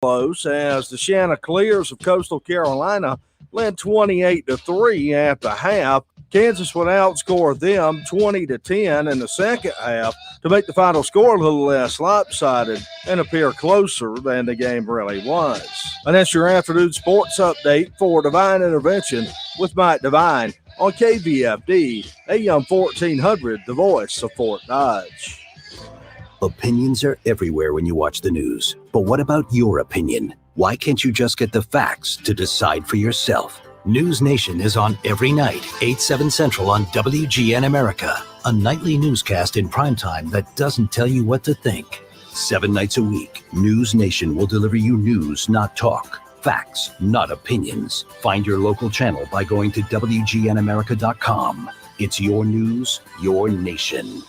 close as the Chanticleers of Coastal Carolina led 28-3 at the half. Kansas would outscore them 20-10 in the second half to make the final score a little less lopsided and appear closer than the game really was. And that's your afternoon sports update for Divine Intervention with Mike Devine on KVFD, AM 1400, the voice of Fort Dodge. Opinions are everywhere when you watch the news. But what about your opinion? Why can't you just get the facts to decide for yourself? News Nation is on every night, 8/7 Central on WGN America, a nightly newscast in primetime that doesn't tell you what to think. 7 nights a week, News Nation will deliver you news, not talk. Facts, not opinions. Find your local channel by going to WGNAmerica.com. It's your news, your nation.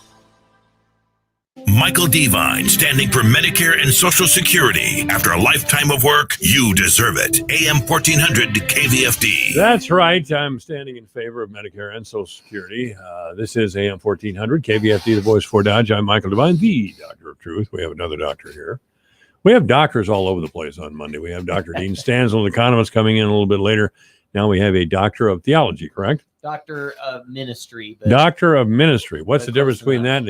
Michael Devine, standing for Medicare and Social Security. After a lifetime of work, you deserve it. AM 1400 KVFD. That's right. I'm standing in favor of Medicare and Social Security. This is AM 1400 KVFD, the voice for Dodge. I'm Michael Devine, the Doctor of Truth. We have another doctor here. We have doctors all over the place on Monday. We have Dr. Dean Stansel, an economist, coming in a little bit later. Now we have a doctor of theology, correct? Doctor of ministry. Doctor of ministry. What's the difference between that?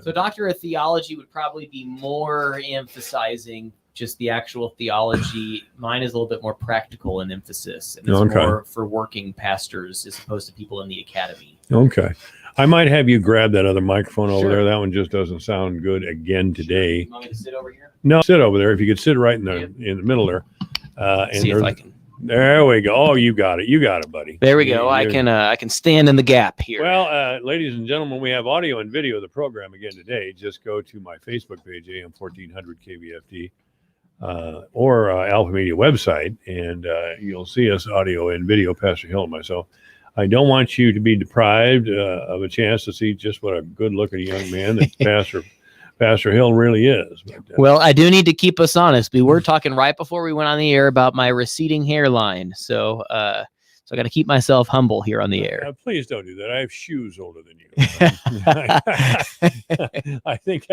So doctor of theology would probably be more emphasizing just the actual theology. Mine is a little bit more practical in emphasis. And it's more for working pastors as opposed to people in the academy. Okay. I might have you grab that other microphone over there. That one just doesn't sound good again today. You want me to sit over here? No, sit over there. If you could sit right in the middle there. See if I can. There we go. Oh, you got it. You got it, buddy. There we go. I can stand in the gap here. Well, ladies and gentlemen, we have audio and video of the program again today. Just go to my Facebook page, AM 1400 KVFD, or Alpha Media website, and you'll see us audio and video, Pastor Hill and myself. I don't want you to be deprived of a chance to see just what a good-looking young man that Pastor Hill really is. But, well, I do need to keep us honest. We were talking right before we went on the air about my receding hairline. So I got to keep myself humble here on the air. Please don't do that. I have shoes older than you. I think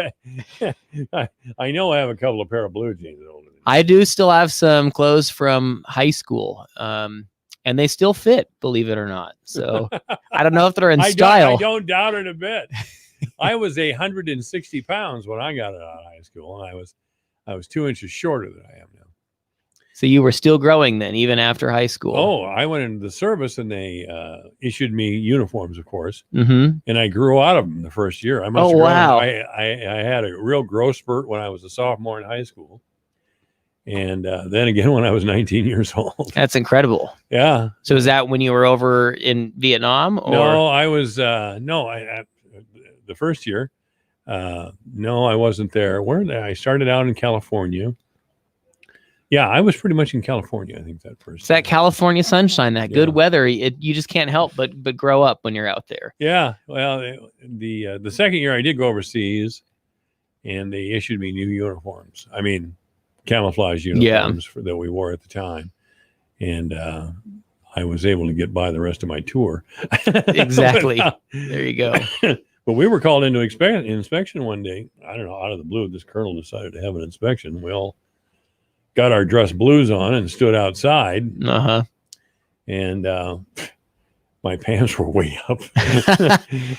I know I have a couple of pair of blue jeans older than you. I do still have some clothes from high school. And they still fit, believe it or not. So I don't know if they're in style. I don't doubt it a bit. I was 160 pounds when I got out of high school, and I was 2 inches shorter than I am now. So you were still growing then, even after high school? Oh, I went into the service, and they issued me uniforms, of course. Mm-hmm. And I grew out of them the first year. Wow! I had a real growth spurt when I was a sophomore in high school, and then again when I was 19 years old. That's incredible. Yeah. So is that when you were over in Vietnam? Or? No, I was the first year. No, I wasn't there. I started out in California. Yeah, I was pretty much in California, I think, that first It's that California sunshine, that good weather. You just can't help but grow up when you're out there. Yeah. Well, the second year I did go overseas, and they issued me new uniforms. I mean, camouflage uniforms that we wore at the time. And I was able to get by the rest of my tour. Exactly. There you go. But we were called into inspection one day. I don't know, out of the blue, this colonel decided to have an inspection. We all got our dress blues on and stood outside. Uh-huh. And my pants were way up.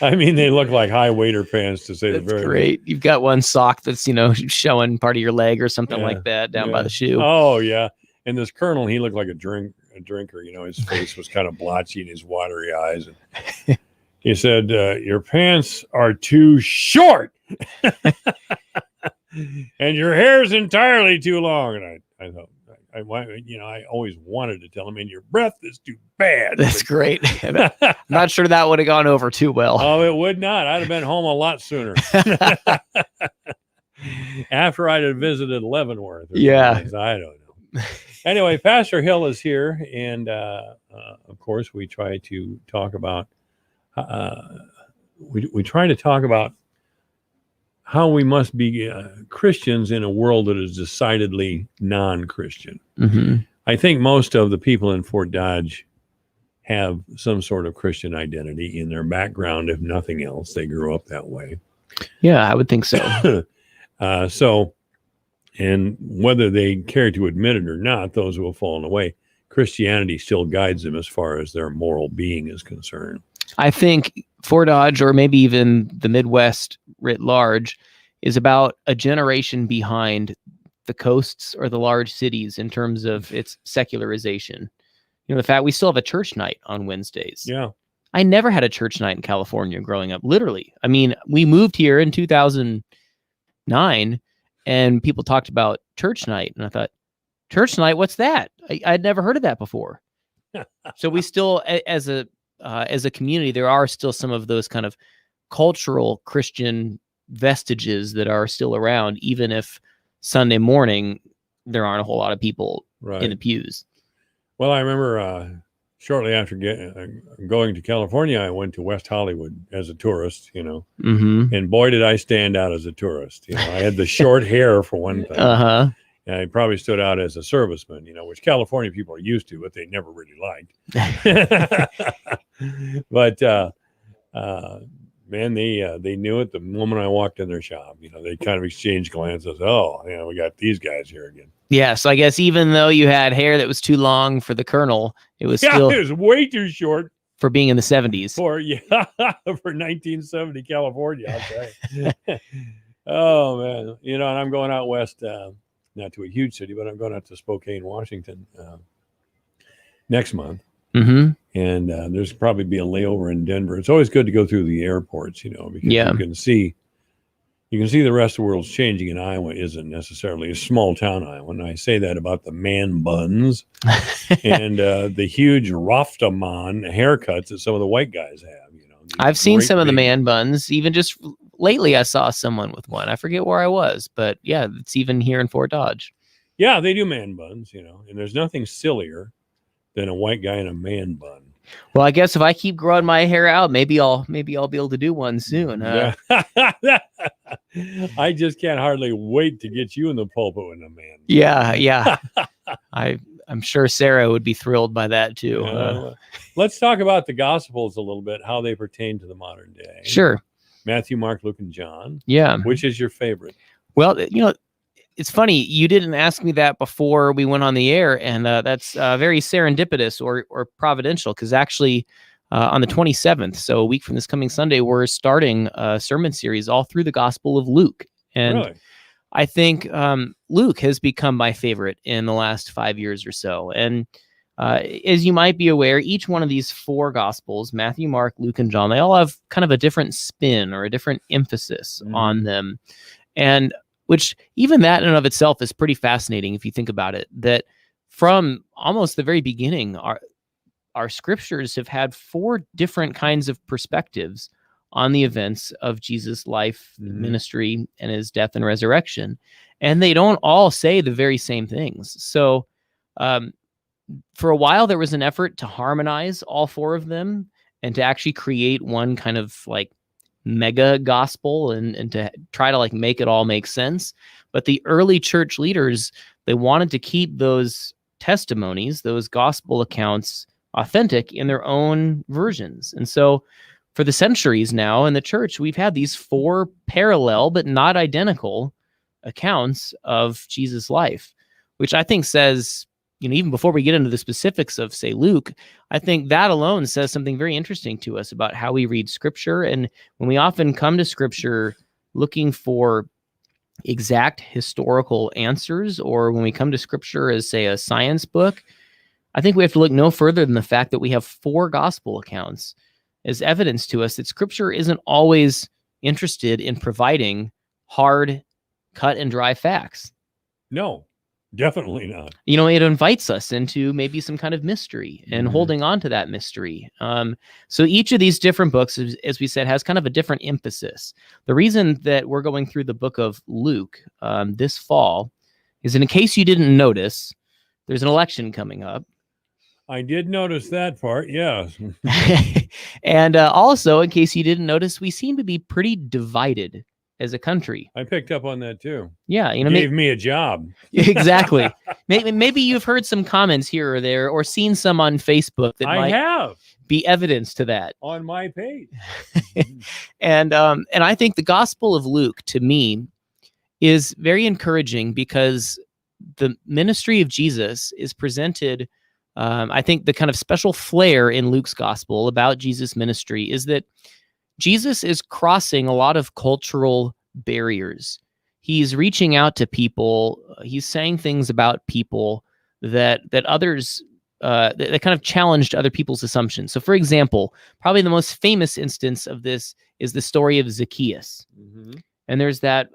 I mean, they look like high waiter pants, to say the very least. Great. You've got one sock that's, showing part of your leg or something like that down by the shoe. Oh, yeah. And this colonel, he looked like a drinker. His face was kind of blotchy and his watery eyes. And he said, your pants are too short. And your hair's entirely too long. And I thought, I always wanted to tell him, and your breath is too bad. That's great. I'm not sure that would have gone over too well. Oh, it would not. I'd have been home a lot sooner. After I'd have visited Leavenworth. I don't know. Anyway, Pastor Hill is here. And, of course, we try to talk about, we try to talk about how we must be Christians in a world that is decidedly non-Christian. Mm-hmm. I think most of the people in Fort Dodge have some sort of Christian identity in their background, if nothing else. They grew up that way. Yeah, I would think so. So And whether they care to admit it or not, those who have fallen away, Christianity still guides them as far as their moral being is concerned. I think Fort Dodge, or maybe even the Midwest writ large, is about a generation behind the coasts or the large cities in terms of its secularization. You know, the fact we still have a church night on Wednesdays. Yeah. I never had a church night in California growing up, literally. I mean, we moved here in 2009 and people talked about church night. And I thought, church night, what's that? I'd never heard of that before. So we still, as a community, there are still some of those kind of cultural Christian vestiges that are still around, even if Sunday morning there aren't a whole lot of people in the pews. Well, I remember shortly after going to California, I went to West Hollywood as a tourist, you know, and boy, did I stand out as a tourist. You know, I had the short hair for one thing. And I probably stood out as a serviceman, you know, which California people are used to, but they never really liked. But man, they knew it the moment I walked in their shop. You know, they kind of exchanged glances. Oh, you know, we got these guys here again. Yeah, so I guess even though you had hair that was too long for the colonel, it was still it was way too short for being in the 70s. For 1970 California, I'll tell you. Oh man, you know, and I'm going out west. Not to a huge city, but I'm going out to Spokane, Washington next month. And there's probably be a layover in Denver. It's always good to go through the airports, you know, because you can see the rest of the world's changing, and Iowa isn't necessarily a small town Iowa. And I say that about the man buns and the huge Raftaman haircuts that some of the white guys have. You know, I've seen some of the man buns, even just lately. I saw someone with one. I forget where I was, but yeah, it's even here in Fort Dodge. Yeah, they do man buns, you know, and there's nothing sillier than a white guy in a man bun. Well, I guess if I keep growing my hair out, maybe I'll be able to do one soon. I just can't hardly wait to get you in the pulpit with a man. Yeah. I'm sure Sarah would be thrilled by that too. Let's talk about the Gospels a little bit, how they pertain to the modern day. Sure. Matthew, Mark, Luke, and John. Yeah. Which is your favorite? Well, you know, it's funny. You didn't ask me that before we went on the air, and that's very serendipitous or providential, because actually on the 27th, so a week from this coming Sunday, we're starting a sermon series all through the Gospel of Luke. And really? I think Luke has become my favorite in the last 5 years or so. And as you might be aware, each one of these four Gospels, Matthew, Mark, Luke, and John, they all have kind of a different spin or a different emphasis on them. And which even that in and of itself is pretty fascinating if you think about it, that from almost the very beginning, our scriptures have had four different kinds of perspectives on the events of Jesus' life, ministry, and his death and resurrection. And they don't all say the very same things. So for a while, there was an effort to harmonize all four of them and to actually create one kind of like mega gospel and to try to like make it all make sense. But the early church leaders, they wanted to keep those testimonies, those gospel accounts, authentic in their own versions. And so for the centuries now in the church, we've had these four parallel but not identical accounts of Jesus' life, which I think says, you know, even before we get into the specifics of, say, Luke, I think that alone says something very interesting to us about how we read Scripture. And when we often come to Scripture looking for exact historical answers, or when we come to Scripture as, say, a science book, I think we have to look no further than the fact that we have four gospel accounts as evidence to us that Scripture isn't always interested in providing hard, cut and dry facts. No. Definitely not. You know, it invites us into maybe some kind of mystery and holding on to that mystery. So each of these different books, as we said, has kind of a different emphasis. The reason that we're going through the book of Luke this fall is, in case you didn't notice, there's an election coming up. I did notice that part, yes. And also, in case you didn't notice, we seem to be pretty divided as a country. I picked up on that too. Yeah, you know, gave me a job. Exactly. Maybe you've heard some comments here or there, or seen some on Facebook that might have be evidence to that on my page. And I think the Gospel of Luke, to me, is very encouraging because the ministry of Jesus is presented. I think the kind of special flair in Luke's gospel about Jesus' ministry is that Jesus is crossing a lot of cultural barriers. He's reaching out to people. He's saying things about people that others that kind of challenged other people's assumptions. So, for example, probably the most famous instance of this is the story of Zacchaeus. Mm-hmm. And there's that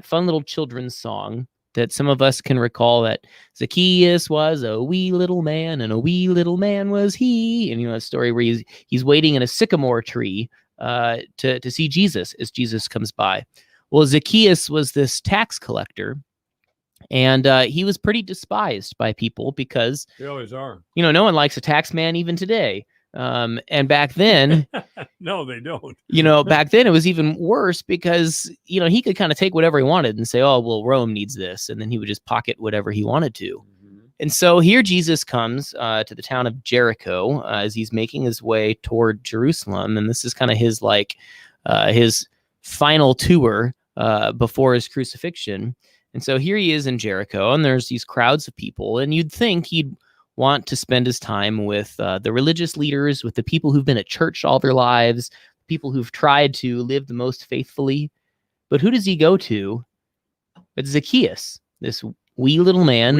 fun little children's song that some of us can recall, that Zacchaeus was a wee little man, and a wee little man was he. And a story where he's waiting in a sycamore tree to see Jesus as Jesus comes by. Well, Zacchaeus was this tax collector, and he was pretty despised by people because they always are. No one likes a tax man even today. And back then, no, they don't. Back then it was even worse because, he could kind of take whatever he wanted and say, oh, well, Rome needs this. And then he would just pocket whatever he wanted to. Mm-hmm. And so here Jesus comes to the town of Jericho as he's making his way toward Jerusalem. And this is kind of his his final tour before his crucifixion. And so here he is in Jericho, and there's these crowds of people, and you'd think he'd want to spend his time with the religious leaders, with the people who've been at church all their lives, people who've tried to live the most faithfully. But who does he go to? It's Zacchaeus, this wee little man.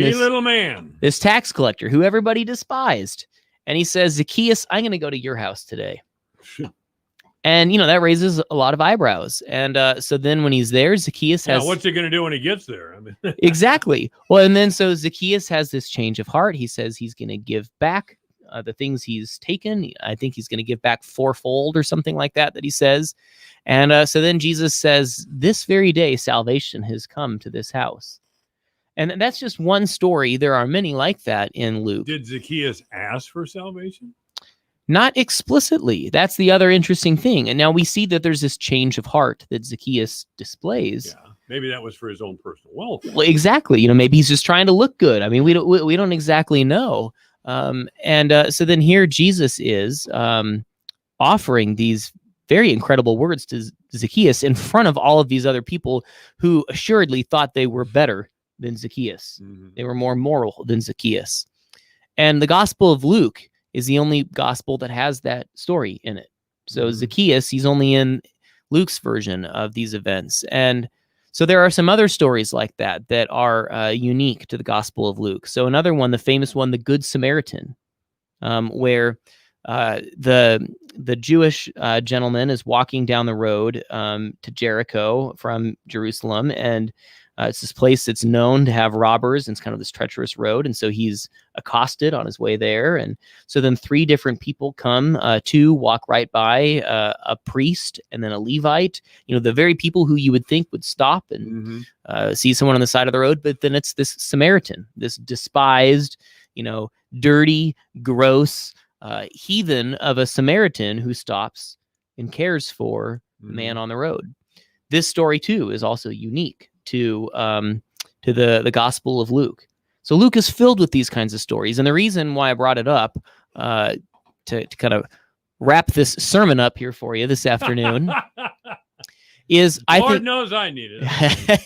This tax collector who everybody despised. And he says, Zacchaeus, I'm going to go to your house today. And, that raises a lot of eyebrows. And so then when he's there, Zacchaeus has... what's he going to do when he gets there? I mean... Exactly. Well, and then so Zacchaeus has this change of heart. He says he's going to give back the things he's taken. I think he's going to give back fourfold or something like that he says. And so then Jesus says, this very day, salvation has come to this house. And that's just one story. There are many like that in Luke. Did Zacchaeus ask for salvation? Not explicitly. That's the other interesting thing. And now we see that there's this change of heart that Zacchaeus displays. Yeah, maybe that was for his own personal wealth. Well, exactly. Maybe he's just trying to look good. I mean, we don't exactly know. So then here Jesus is offering these very incredible words to Zacchaeus in front of all of these other people who assuredly thought they were better than Zacchaeus. Mm-hmm. They were more moral than Zacchaeus. And the Gospel of Luke is the only gospel that has that story in it. So mm-hmm. Zacchaeus, he's only in Luke's version of these events. And so there are some other stories like that are unique to the Gospel of Luke. So another one, the famous one, the Good Samaritan, where the Jewish gentleman is walking down the road to Jericho from Jerusalem, and it's this place that's known to have robbers, and it's kind of this treacherous road. And so he's accosted on his way there. And so then 3 different people come, 2 walk right by, a priest and then a Levite, the very people who you would think would stop and see someone on the side of the road. But then it's this Samaritan, this despised, dirty, gross heathen of a Samaritan who stops and cares for the man on the road. This story too is also unique to the Gospel of Luke. So Luke is filled with these kinds of stories. And the reason why I brought it up to kind of wrap this sermon up here for you this afternoon is Lord knows I need it.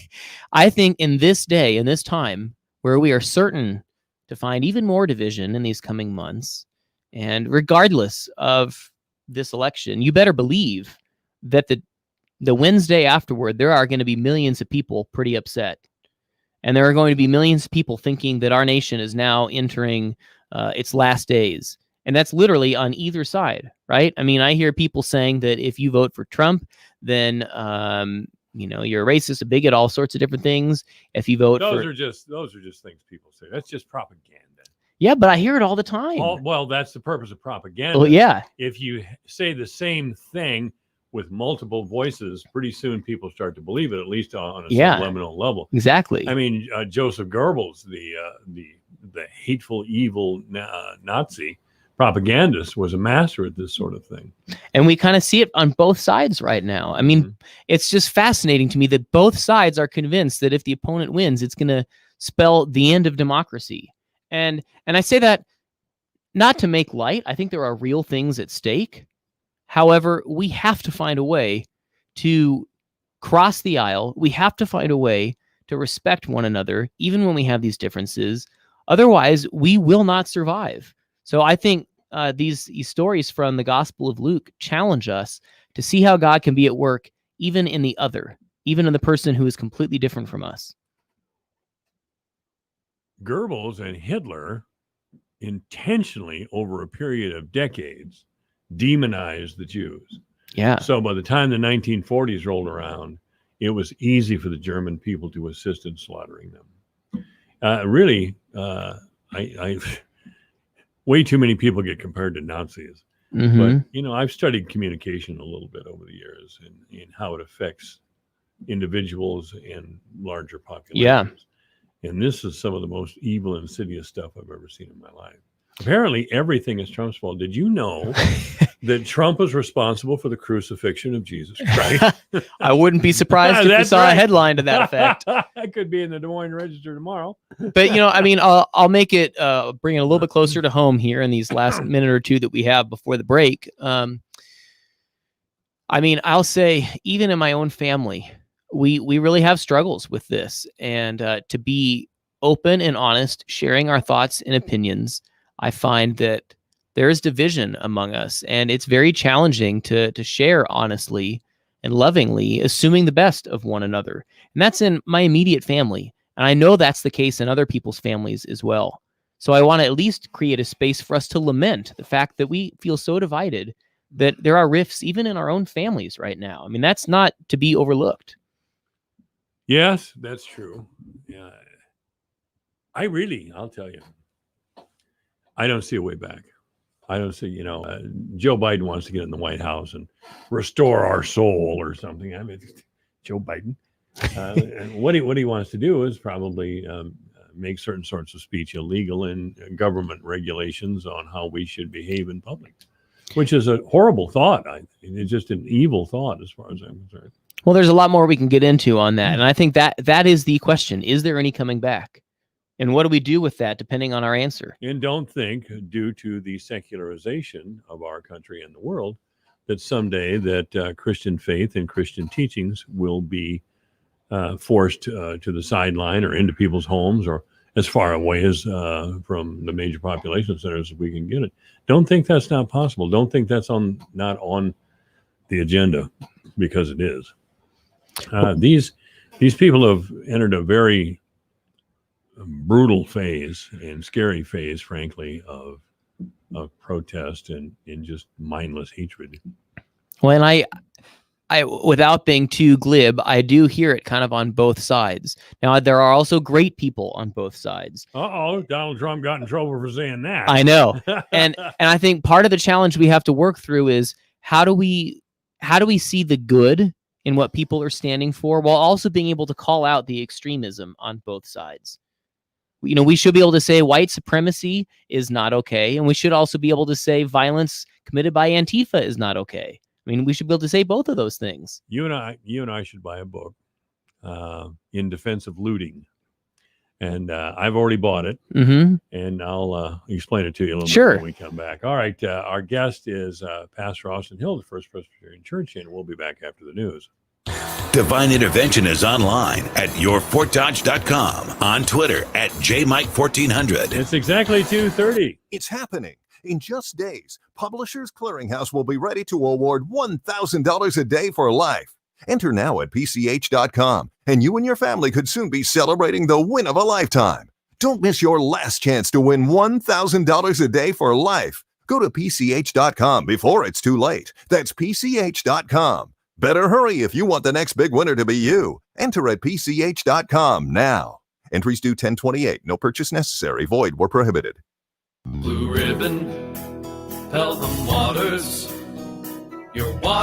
I think in this day, in this time, where we are certain to find even more division in these coming months, and regardless of this election, you better believe that the Wednesday afterward, there are going to be millions of people pretty upset. And there are going to be millions of people thinking that our nation is now entering its last days. And that's literally on either side, right? I mean, I hear people saying that if you vote for Trump, then, you're a racist, a bigot, all sorts of different things. If you vote those are just things people say. That's just propaganda. Yeah, but I hear it all the time. Well, that's the purpose of propaganda. Well, yeah. If you say the same thing with multiple voices, pretty soon people start to believe it, at least on a subliminal level. Exactly. I mean, Joseph Goebbels, the hateful, evil Nazi propagandist, was a master at this sort of thing. And we kind of see it on both sides right now. I mean, it's just fascinating to me that both sides are convinced that if the opponent wins, it's going to spell the end of democracy. And I say that not to make light. I think there are real things at stake. However, we have to find a way to cross the aisle. We have to find a way to respect one another, even when we have these differences. Otherwise, we will not survive. So I think these stories from the Gospel of Luke challenge us to see how God can be at work even in the other, even in the person who is completely different from us. Goebbels and Hitler intentionally, over a period of decades, demonized the Jews. Yeah. So by the time the 1940s rolled around, it was easy for the German people to assist in slaughtering them. I way too many people get compared to Nazis. Mm-hmm. But, I've studied communication a little bit over the years and how it affects individuals and larger populations. Yeah. And this is some of the most evil, insidious stuff I've ever seen in my life. Apparently, everything is Trump's fault. Did you know that Trump was responsible for the crucifixion of Jesus Christ? I wouldn't be surprised if we saw a headline to that effect. That could be in the Des Moines Register tomorrow. But, I'll make it, bring it a little bit closer to home here in these last minute or two that we have before the break. I'll say, even in my own family, we really have struggles with this. And to be open and honest, sharing our thoughts and opinions, I find that there is division among us, and it's very challenging to share honestly and lovingly, assuming the best of one another. And that's in my immediate family. And I know that's the case in other people's families as well. So I want to at least create a space for us to lament the fact that we feel so divided that there are rifts even in our own families right now. That's not to be overlooked. Yes, that's true. Yeah. I'll tell you, I don't see a way back. I don't see, Joe Biden wants to get in the White House and restore our soul or something. Joe Biden. And what he wants to do is probably make certain sorts of speech illegal and government regulations on how we should behave in public, which is a horrible thought. It's just an evil thought as far as I'm concerned. Well, there's a lot more we can get into on that. And I think that is the question. Is there any coming back? And what do we do with that, depending on our answer? And don't think, due to the secularization of our country and the world, that someday that Christian faith and Christian teachings will be forced to the sideline or into people's homes or as far away as from the major population centers as we can get it. Don't think that's not possible. Don't think that's not on the agenda, because it is. These people have entered a very brutal phase and scary phase, frankly, of protest and just mindless hatred. Well, and I, without being too glib, I do hear it kind of on both sides. Now, there are also great people on both sides. Donald Trump got in trouble for saying that. I know. And I think part of the challenge we have to work through is how do we see the good in what people are standing for, while also being able to call out the extremism on both sides. We should be able to say white supremacy is not okay. And we should also be able to say violence committed by Antifa is not okay. We should be able to say both of those things. You and I should buy a book in defense of looting. And I've already bought it. Mm-hmm. And I'll explain it to you a little bit when we come back. All right. Our guest is Pastor Austin Hill, the First Presbyterian Church, and we'll be back after the news. Divine Intervention is online at yourfortdodge.com, on Twitter at JMike1400. It's exactly 2:30. It's happening. In just days, Publishers Clearinghouse will be ready to award $1,000 a day for life. Enter now at PCH.com, and you and your family could soon be celebrating the win of a lifetime. Don't miss your last chance to win $1,000 a day for life. Go to PCH.com before it's too late. That's PCH.com. Better hurry if you want the next big winner to be you. Enter at PCH.com now. Entries due 10/28. No purchase necessary. Void where prohibited. Blue Ribbon, Pelham Waters, your water.